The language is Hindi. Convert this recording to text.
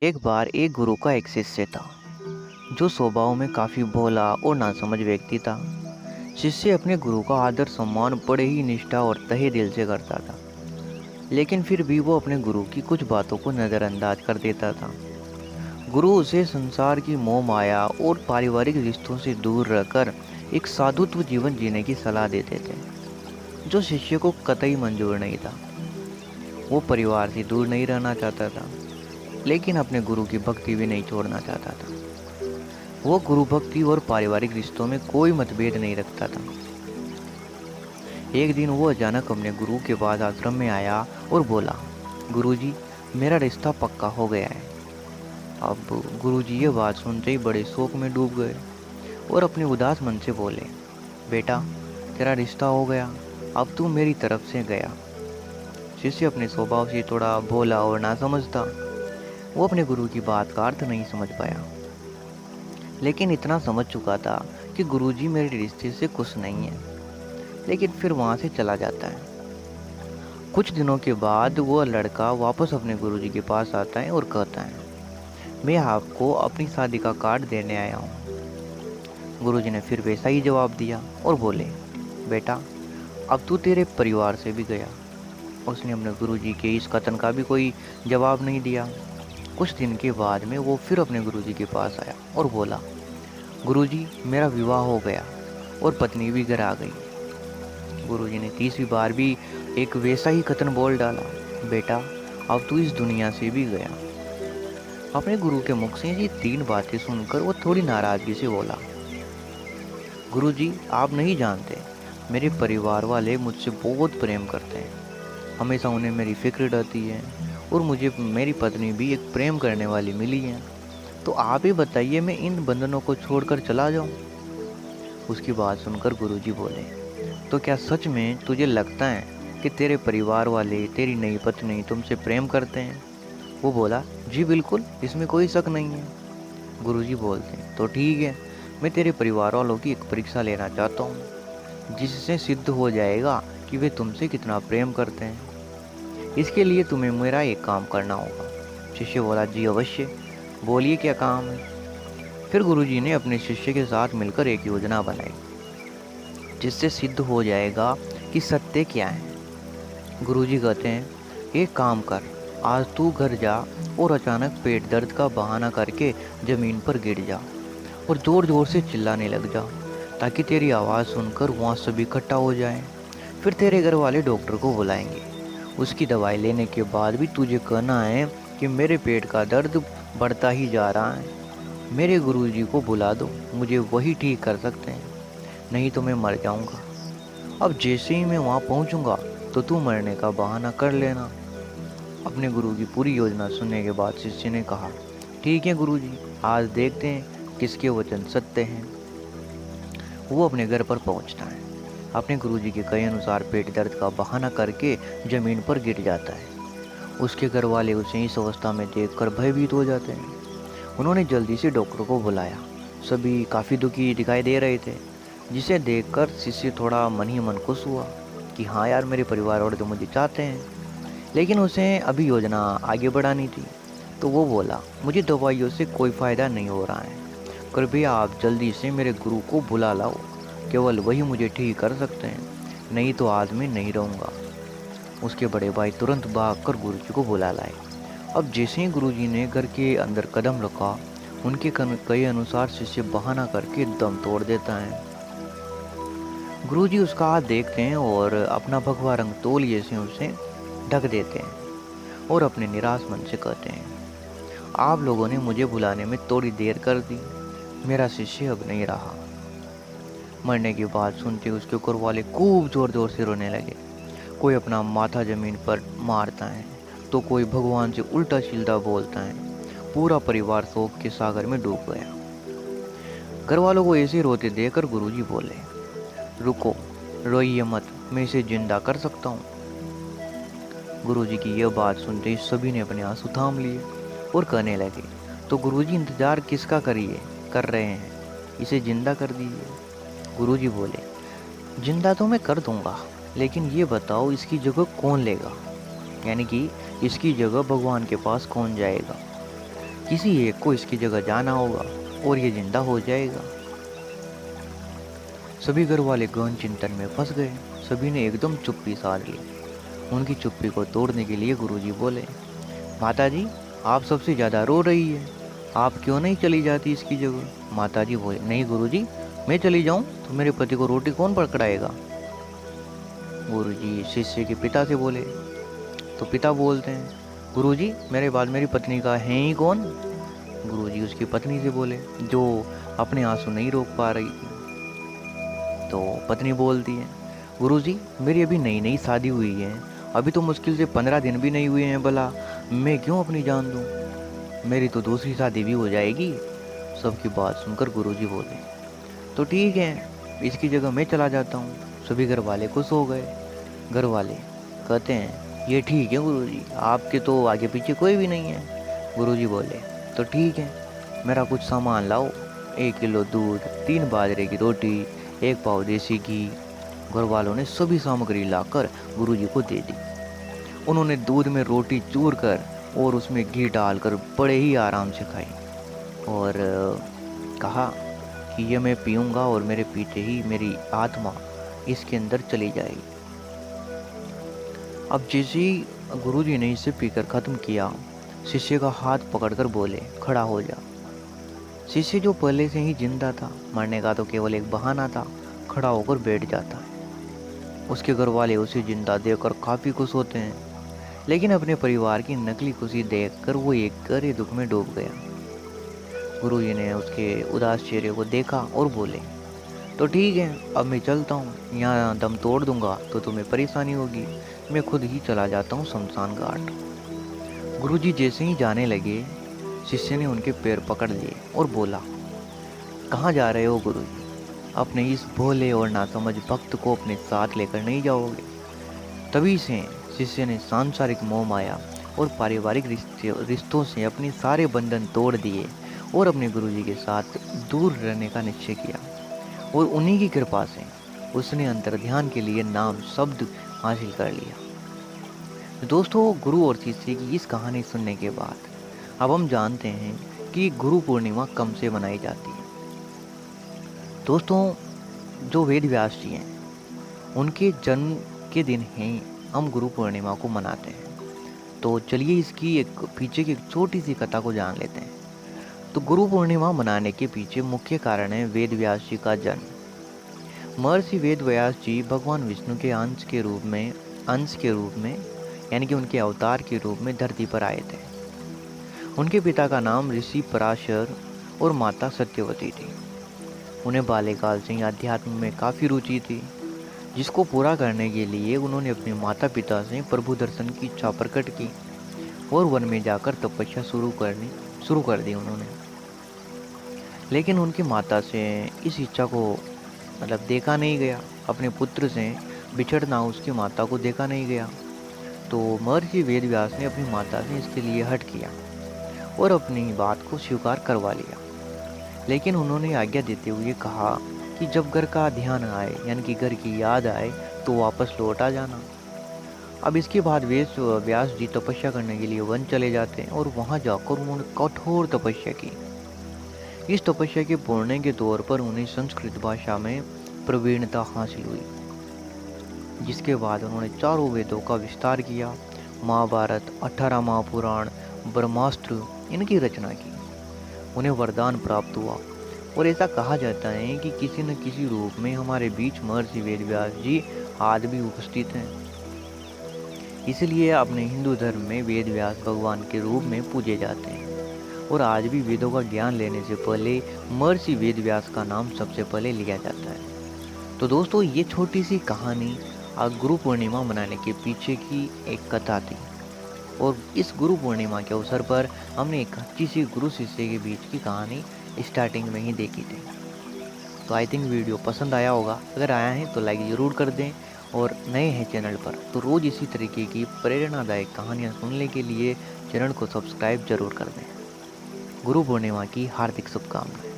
एक बार एक गुरु का एक शिष्य था जो स्वभाव में काफी भोला और नासमझ व्यक्ति था। शिष्य अपने गुरु का आदर सम्मान बड़े ही निष्ठा और तहे दिल से करता था। लेकिन फिर भी वो अपने गुरु की कुछ बातों को नजरअंदाज कर देता था। गुरु उसे संसार की मोह माया और पारिवारिक रिश्तों से दूर रहकर एक साधुत्व जीवन जीने की सलाह देते थे, जो शिष्य को कतई मंजूर नहीं था। वो परिवार से दूर नहीं रहना चाहता था, लेकिन अपने गुरु की भक्ति भी नहीं छोड़ना चाहता था। वो गुरु भक्ति और पारिवारिक रिश्तों में कोई मतभेद नहीं रखता था। एक दिन वो अचानक अपने गुरु के पास आश्रम में आया और बोला, गुरुजी, मेरा रिश्ता पक्का हो गया है। अब गुरुजी ये बात सुनते ही बड़े शोक में डूब गए और अपने उदास मन से बोले, बेटा, तेरा रिश्ता हो गया, अब तू मेरी तरफ से गया। शिष्य अपने स्वभाव से थोड़ा भोला और नासमझ था। वो अपने गुरु की बात का अर्थ नहीं समझ पाया, लेकिन इतना समझ चुका था कि गुरुजी मेरे रिश्ते से खुश नहीं है। लेकिन फिर वहाँ से चला जाता है। कुछ दिनों के बाद वो लड़का वापस अपने गुरुजी के पास आता है और कहता है, मैं आपको अपनी शादी का कार्ड देने आया हूँ। गुरुजी ने फिर वैसा ही जवाब दिया और बोले, बेटा, अब तू तेरे परिवार से भी गया। उसने अपने गुरुजी के इस कथन का भी कोई जवाब नहीं दिया। कुछ दिन के बाद में वो फिर अपने गुरुजी के पास आया और बोला, गुरुजी, मेरा विवाह हो गया और पत्नी भी घर आ गई। गुरुजी ने तीसरी बार भी एक वैसा ही कथन बोल डाला, बेटा, अब तू इस दुनिया से भी गया। अपने गुरु के मुख से ये तीन बातें सुनकर वो थोड़ी नाराजगी से बोला, गुरुजी, आप नहीं जानते, मेरे परिवार वाले मुझसे बहुत प्रेम करते हैं। हमेशा उन्हें मेरी फिक्र रहती है और मुझे मेरी पत्नी भी एक प्रेम करने वाली मिली है। तो आप ही बताइए, मैं इन बंधनों को छोड़कर चला जाऊं? उसकी बात सुनकर गुरुजी बोले, तो क्या सच में तुझे लगता है कि तेरे परिवार वाले, तेरी नई पत्नी तुमसे प्रेम करते हैं? वो बोला, जी बिल्कुल, इसमें कोई शक नहीं है। गुरुजी बोलते, तो ठीक है, मैं तेरे परिवार वालों की एक परीक्षा लेना चाहता हूँ, जिससे सिद्ध हो जाएगा कि वे तुमसे कितना प्रेम करते हैं। इसके लिए तुम्हें मेरा एक काम करना होगा। शिष्य बोला, जी अवश्य, बोलिए क्या काम है। फिर गुरुजी ने अपने शिष्य के साथ मिलकर एक योजना बनाई, जिससे सिद्ध हो जाएगा कि सत्य क्या है। गुरुजी कहते हैं, एक काम कर, आज तू घर जा और अचानक पेट दर्द का बहाना करके जमीन पर गिर जा और जोर जोर से चिल्लाने लग जा, ताकि तेरी आवाज़ सुनकर वहाँ सभी इकट्ठा हो जाए। फिर तेरे घर वाले डॉक्टर को बुलाएंगे। उसकी दवाई लेने के बाद भी तुझे कहना है कि मेरे पेट का दर्द बढ़ता ही जा रहा है। मेरे गुरुजी को बुला दो, मुझे वही ठीक कर सकते हैं, नहीं तो मैं मर जाऊंगा। अब जैसे ही मैं वहाँ पहुँचूंगा तो तू मरने का बहाना कर लेना। अपने गुरु की पूरी योजना सुनने के बाद शिष्य ने कहा, ठीक है गुरुजी, आज देखते हैं किसके वचन सत्य हैं। वो अपने घर पर पहुँचता है। अपने गुरुजी के कहे अनुसार पेट दर्द का बहाना करके जमीन पर गिर जाता है। उसके घर वाले उसे इस अवस्था में देखकर भयभीत हो जाते हैं। उन्होंने जल्दी से डॉक्टर को बुलाया। सभी काफ़ी दुखी दिखाई दे रहे थे, जिसे देखकर शिष्य थोड़ा मन ही मन खुश हुआ कि हाँ यार, मेरे परिवार वाले तो मुझे चाहते हैं। लेकिन उसे अभी योजना आगे बढ़ानी थी। तो वो बोला, मुझे दवाइयों से कोई फ़ायदा नहीं हो रहा है, कृपया आप जल्दी से मेरे गुरु को बुला लाओ, केवल वही मुझे ठीक कर सकते हैं, नहीं तो आज मैं नहीं रहूँगा। उसके बड़े भाई तुरंत भागकर गुरुजी को बुला लाए। अब जैसे ही गुरुजी ने घर के अंदर कदम रखा, उनके कहे अनुसार शिष्य बहाना करके दम तोड़ देता है। गुरुजी उसका हाथ देखते हैं और अपना भगवा रंग तौलिए से उसे ढक देते हैं और अपने निराश मन से कहते हैं, आप लोगों ने मुझे बुलाने में थोड़ी देर कर दी, मेरा शिष्य अब नहीं रहा। मरने की बात सुनते उसके घर वाले खूब जोर जोर से रोने लगे। कोई अपना माथा जमीन पर मारता है, तो कोई भगवान से उल्टा सीधा बोलता है। पूरा परिवार शोक के सागर में डूब गया। घर वालों को ऐसे रोते देखकर गुरुजी बोले, रुको, रोइए मत, मैं इसे जिंदा कर सकता हूँ। गुरुजी की यह बात सुनते ही सभी ने अपने आंसू थाम लिए और कहने लगे, तो गुरुजी इंतजार किसका कर रहे हैं, इसे जिंदा कर दीजिए। गुरुजी बोले, जिंदा तो मैं कर दूंगा, लेकिन ये बताओ इसकी जगह कौन लेगा, यानी कि इसकी जगह भगवान के पास कौन जाएगा। किसी एक को इसकी जगह जाना होगा और ये जिंदा हो जाएगा। सभी घर वाले गहन चिंतन में फंस गए। सभी ने एकदम चुप्पी साध ली। उनकी चुप्पी को तोड़ने के लिए गुरुजी बोले, माता जी, आप सबसे ज़्यादा रो रही है, आप क्यों नहीं चली जाती इसकी जगह। माता जी बोले, नहीं गुरुजी, मैं चली जाऊं तो मेरे पति को रोटी कौन पकड़ाएगा। गुरुजी शिष्य के पिता से बोले, तो पिता बोलते हैं, गुरुजी, मेरे बाद मेरी पत्नी का है ही कौन। गुरुजी उसकी पत्नी से बोले, जो अपने आंसू नहीं रोक पा रही थी। तो पत्नी बोलती है, गुरुजी, मेरी अभी नई नई शादी हुई है, अभी तो मुश्किल से 15 दिन भी नहीं हुए हैं, भला मैं क्यों अपनी जान दूं, मेरी तो दूसरी शादी भी हो जाएगी। सबकी बात सुनकर गुरुजी बोले, तो ठीक है, इसकी जगह मैं चला जाता हूँ। सभी घर वाले खुश हो गए। घर वाले कहते हैं, ये ठीक है गुरुजी, आपके तो आगे पीछे कोई भी नहीं है। गुरुजी बोले, तो ठीक है, मेरा कुछ सामान लाओ, 1 किलो दूध, 3 बाजरे की रोटी, 1 पाव देसी घी। घर वालों ने सभी सामग्री लाकर गुरुजी को दे दी। उन्होंने दूध में रोटी चूर कर और उसमें घी डालकर बड़े ही आराम से खाई और कहा कि ये मैं पीऊँगा और मेरे पीते ही मेरी आत्मा इसके अंदर चली जाएगी। अब जैसे ही गुरुजी ने इसे पीकर ख़त्म किया, शिष्य का हाथ पकड़कर बोले, खड़ा हो जा। शिष्य जो पहले से ही जिंदा था, मरने का तो केवल एक बहाना था, खड़ा होकर बैठ जाता है। उसके घर वाले उसे जिंदा देखकर काफ़ी खुश होते हैं, लेकिन अपने परिवार की नकली खुशी देखकर वो एक गहरे दुख में डूब गया। गुरुजी ने उसके उदास चेहरे को देखा और बोले, तो ठीक है, अब मैं चलता हूँ, यहाँ दम तोड़ दूंगा तो तुम्हें परेशानी होगी, मैं खुद ही चला जाता हूँ शमशान घाट। गुरुजी जैसे ही जाने लगे, शिष्य ने उनके पैर पकड़ लिए और बोला, कहाँ जा रहे हो गुरुजी, अपने इस भोले और नासमझ भक्त को अपने साथ लेकर नहीं जाओगे। तभी से शिष्य ने सांसारिक मोह माया और पारिवारिक रिश्तों से अपने सारे बंधन तोड़ दिए और अपने गुरुजी के साथ दूर रहने का निश्चय किया और उन्हीं की कृपा से उसने अंतर्ध्यान के लिए नाम शब्द हासिल कर लिया। दोस्तों, गुरु और शिष्य की इस कहानी सुनने के बाद अब हम जानते हैं कि गुरु पूर्णिमा कब से मनाई जाती है। दोस्तों, जो वेद व्यास जी हैं, उनके जन्म के दिन ही हम गुरु पूर्णिमा को मनाते हैं। तो चलिए इसकी एक पीछे की एक छोटी सी कथा को जान लेते हैं। तो गुरु पूर्णिमा मनाने के पीछे मुख्य कारण है वेद व्यास जी का जन्म। महर्षि वेद व्यास जी भगवान विष्णु के अंश के रूप में यानी कि उनके अवतार के रूप में धरती पर आए थे। उनके पिता का नाम ऋषि पराशर और माता सत्यवती थी। उन्हें बाल्यकाल से ही अध्यात्म में काफ़ी रुचि थी, जिसको पूरा करने के लिए उन्होंने अपने माता पिता से प्रभु दर्शन की इच्छा प्रकट की और वन में जाकर तपस्या शुरू कर दी उन्होंने। लेकिन उनकी माता से इस इच्छा को देखा नहीं गया, अपने पुत्र से बिछड़ना उसकी माता को देखा नहीं गया। तो महर्षि वेद व्यास ने अपनी माता से इसके लिए हट किया और अपनी बात को स्वीकार करवा लिया। लेकिन उन्होंने आज्ञा देते हुए कहा कि जब घर का ध्यान आए यानी कि घर की याद आए तो वापस लौट आ जाना। अब इसके बाद व्यास जी तपस्या करने के लिए वन चले जाते हैं और वहां जाकर उन्होंने कठोर तपस्या की। इस तपस्या के पूर्ण के तौर पर उन्हें संस्कृत भाषा में प्रवीणता हासिल हुई, जिसके बाद उन्होंने चारों वेदों का विस्तार किया, महाभारत, 18 महापुराण, ब्रह्मास्त्र इनकी रचना की। उन्हें वरदान प्राप्त हुआ और ऐसा कहा जाता है कि किसी न किसी रूप में हमारे बीच महर्षि वेद व्यास जी आज भी उपस्थित हैं। इसलिए अपने हिंदू धर्म में वेद व्यास भगवान के रूप में पूजे जाते हैं और आज भी वेदों का ज्ञान लेने से पहले महर्षि वेद व्यास का नाम सबसे पहले लिया जाता है। तो दोस्तों, ये छोटी सी कहानी गुरु पूर्णिमा मनाने के पीछे की एक कथा थी और इस गुरु पूर्णिमा के अवसर पर हमने एक अच्छी सी गुरु शिष्य के बीच की कहानी स्टार्टिंग में ही देखी थी। तो आई थिंक वीडियो पसंद आया होगा। अगर आया है तो लाइक ज़रूर कर दें और नए हैं चैनल पर तो रोज़ इसी तरीके की प्रेरणादायक कहानियाँ सुनने के लिए चैनल को सब्सक्राइब जरूर कर दें। गुरु पूर्णिमा की हार्दिक शुभकामनाएं।